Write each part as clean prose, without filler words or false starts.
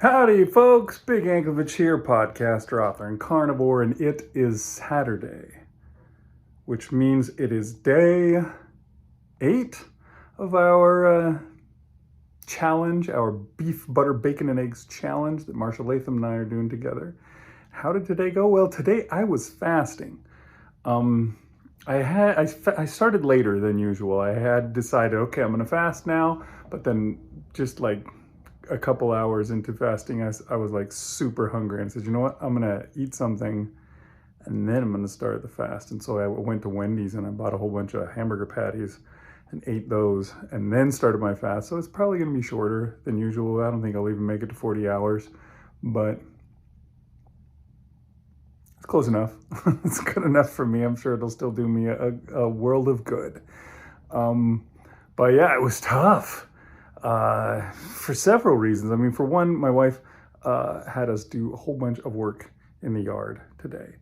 Howdy, folks. Big Anklevich here, podcaster, author, and carnivore, and it is Saturday, which means it is day 8 of our challenge, our beef, butter, bacon, and eggs challenge that Marshall Latham and I are doing together. How did today go? Well, today I was fasting. I started later than usual. I had decided, okay, I'm going to fast now, but then just like a couple hours into fasting, I was like super hungry and said, you know what, I'm gonna eat something and then I'm gonna start the fast. And so I went to Wendy's and I bought a whole bunch of hamburger patties and ate those and then started my fast. So it's probably gonna be shorter than usual. I don't think I'll even make it to 40 hours, but it's close enough. It's good enough for me. I'm sure it'll still do me a world of good. But yeah, it was tough. For several reasons. I mean, for one, my wife had us do a whole bunch of work in the yard today.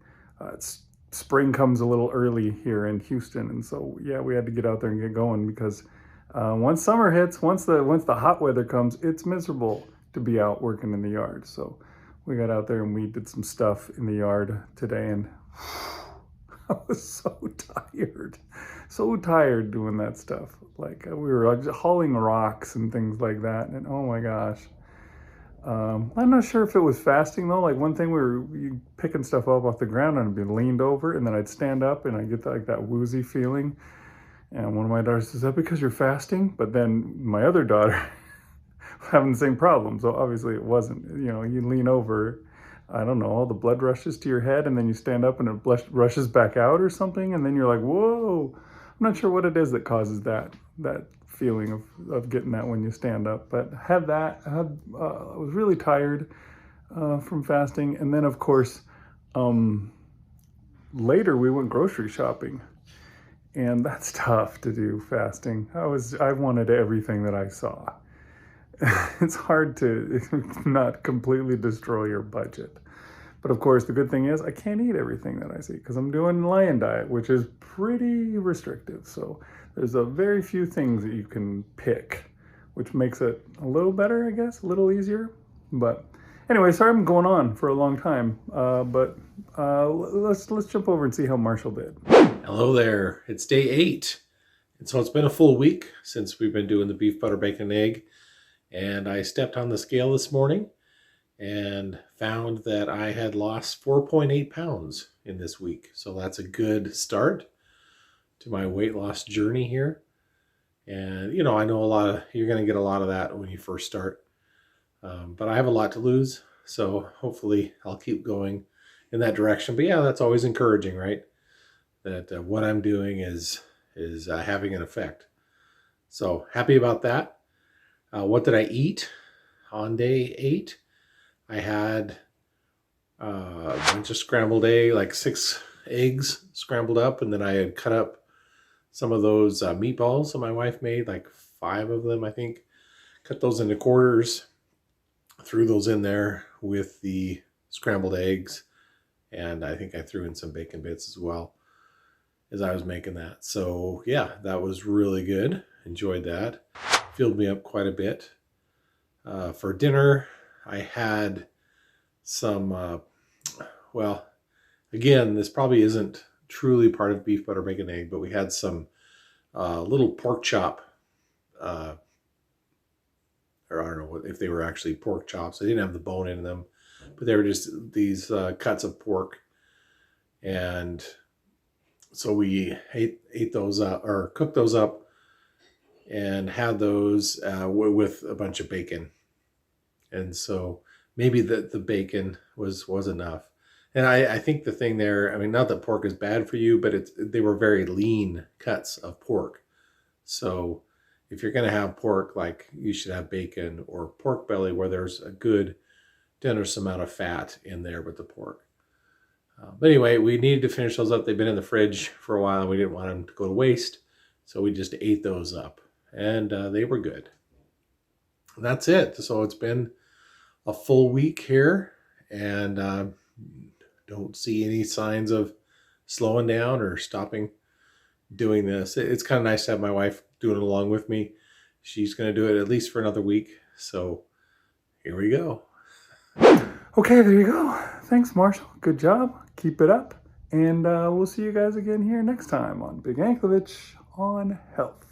Spring comes a little early here in Houston, and so yeah, we had to get out there and get going because once summer hits, once the hot weather comes, it's miserable to be out working in the yard. So we got out there and we did some stuff in the yard today, and I was so tired doing that stuff. Like we were hauling rocks and things like that, and oh my gosh. I'm not sure if it was fasting though. Like one thing we were picking stuff up off the ground and I'd be leaned over, and then I'd stand up and I get like that woozy feeling. And one of my daughters says, "Is that because you're fasting?" But then my other daughter having the same problem. So obviously it wasn't. You know, you lean over, I don't know, all the blood rushes to your head, and then you stand up and it rushes back out or something, and then you're like, whoa. I'm not sure what it is that causes that feeling of getting that when you stand up. But I was really tired from fasting, and then of course later we went grocery shopping, and that's tough to do fasting. I wanted everything that I saw. It's hard to not completely destroy your budget. But of course, the good thing is I can't eat everything that I see because I'm doing lion diet, which is pretty restrictive. So there's a very few things that you can pick, which makes it a little better, I guess, a little easier. But anyway, sorry I'm going on for a long time. But let's jump over and see how Marshall did. Hello there. It's day 8. And so it's been a full week since we've been doing the beef, butter, bacon, and egg. And I stepped on the scale this morning and found that I had lost 4.8 pounds in this week. So that's a good start to my weight loss journey here. And, you know, I know you're going to get a lot of that when you first start. But I have a lot to lose. So hopefully I'll keep going in that direction. But yeah, that's always encouraging, right? That what I'm doing is having an effect. So happy about that. What did I eat on day 8? I had a bunch of scrambled egg, like 6 eggs scrambled up, and then I had cut up some of those meatballs that my wife made, like 5 of them, I think. Cut those into quarters, threw those in there with the scrambled eggs, and I think I threw in some bacon bits as well as I was making that. So yeah, that was really good. Enjoyed that. Filled me up quite a bit. For dinner, I had some, well, again, this probably isn't truly part of beef, butter, bacon, egg, but we had some little pork chop, or I don't know if they were actually pork chops. They didn't have the bone in them, but they were just these cuts of pork. And so we ate those up, or cooked those up, and had those with a bunch of bacon. And so maybe the bacon was enough. And I think the thing there, I mean, not that pork is bad for you, but they were very lean cuts of pork. So if you're going to have pork, like you should have bacon or pork belly where there's a good generous amount of fat in there with the pork. But anyway, we needed to finish those up. They've been in the fridge for a while and we didn't want them to go to waste. So we just ate those up, and they were good. And that's it. So it's been a full week here, and don't see any signs of slowing down or stopping doing this. It's kind of nice to have my wife doing it along with me. She's going to do it at least for another week. So here we go. Okay, there you go. Thanks, Marshall. Good job. Keep it up. And we'll see you guys again here next time on Big Anklevich on Health.